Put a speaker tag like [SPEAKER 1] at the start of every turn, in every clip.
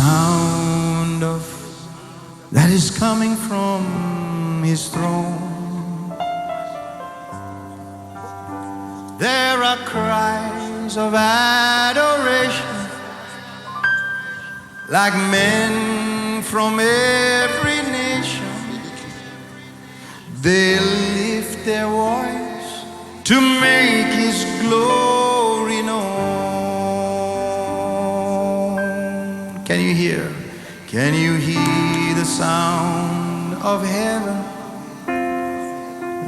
[SPEAKER 1] sound of that is coming from his throne. There are cries of adoration, like men from every nation. They lift their voice to make his glory known. Can you hear? Can you hear the sound of heaven?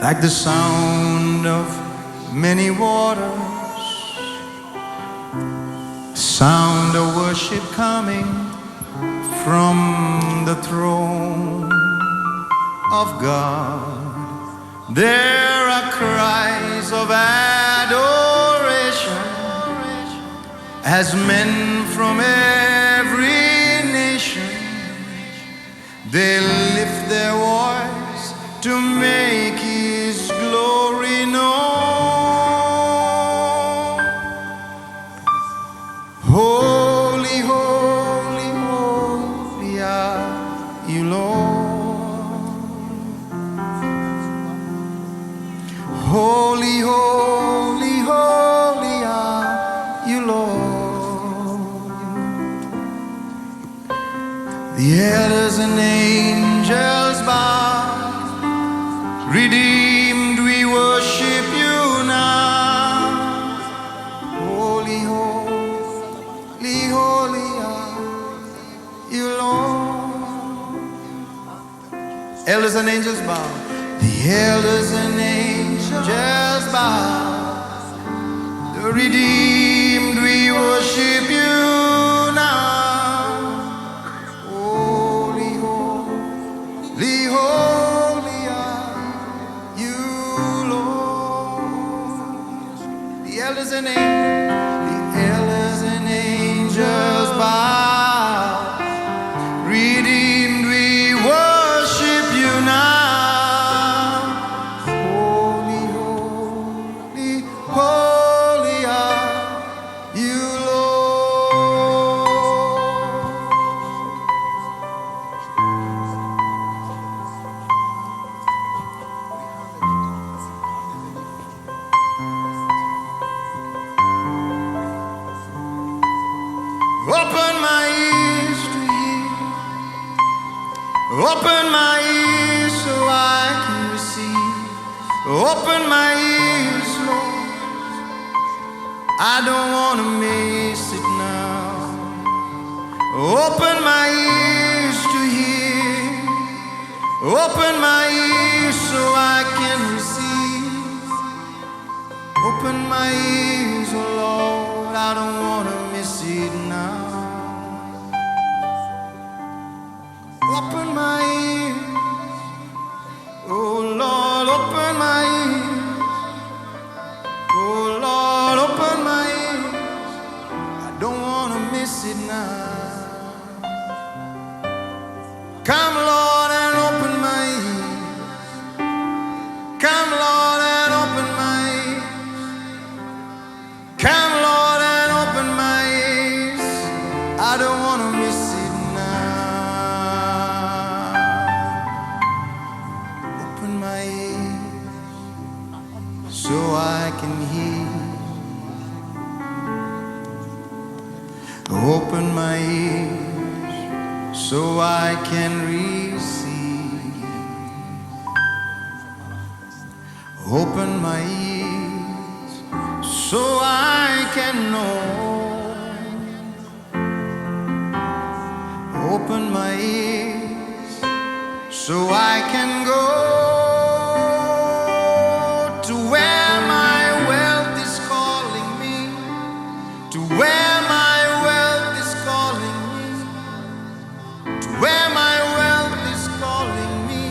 [SPEAKER 1] Like the sound of many waters, sound of worship coming from the throne of God. There are cries of adoration as men from every nation, they lift their voice to make his glory known. Holy, holy, holy are you, Lord. Holy, holy, holy are you, Lord. The elders and angels bow. Redeemed, we worship you now. Holy, holy, holy are you, Lord. Elders and angels bow. The elders and angels bow. The redeemed, we worship you now. Holy, holy, holy are you, Lord. The elders and angels bow. Redeemed, we worship you now. Holy, holy, holy are you, Lord. Open my ears to hear. Open my ears so I can receive. Open my ears, Lord. I don't want to miss it now. Open my ears to hear. Open my ears so I can receive. Open my ears, oh Lord. I don't want to miss it now. Open my ears, oh Lord, open my ears. Oh Lord, open my ears. I don't want to miss it now. Come Lord and open my ears. Come Lord and open my ears. Come Lord and open my ears. I don't want to miss it now. Open my ears so I can hear. Open my ears so I can receive. Open my ears so I can know. Open my ears so I can go to where my wealth is calling me, to where my wealth is calling me, to where my wealth is calling me,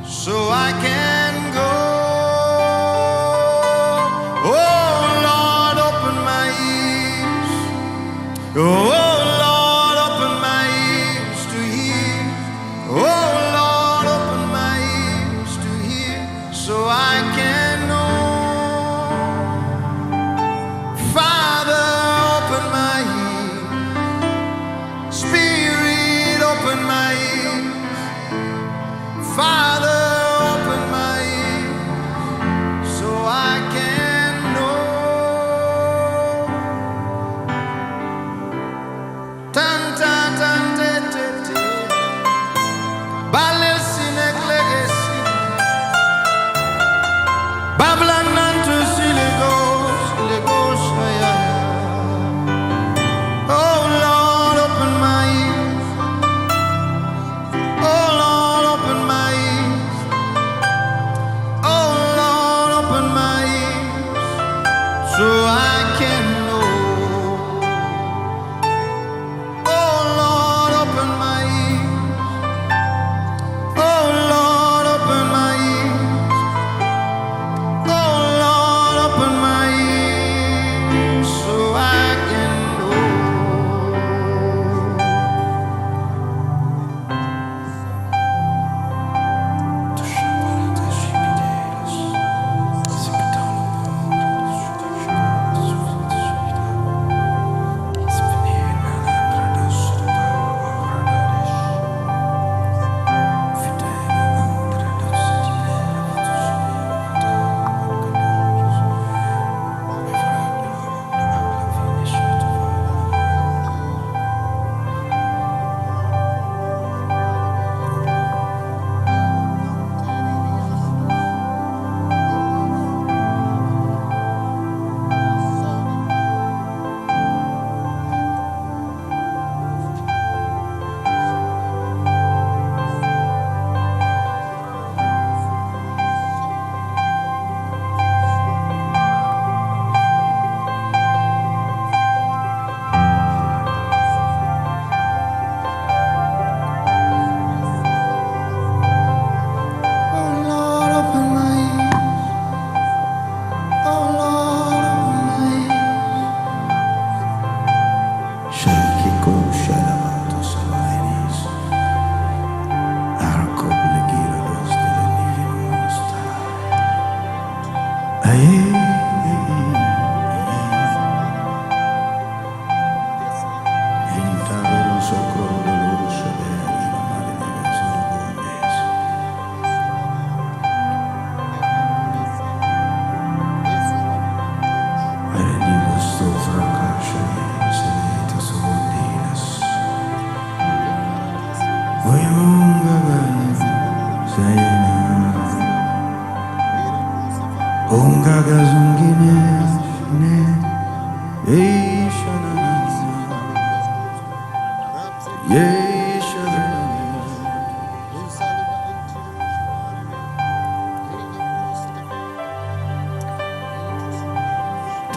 [SPEAKER 1] so I can go. Oh Lord, open my ears. Oh Lord, open my ears to hear. Oh Lord, open my ears to hear, so I can know. Father, open my ears. Speak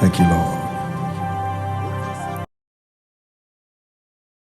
[SPEAKER 2] Thank you, Lord.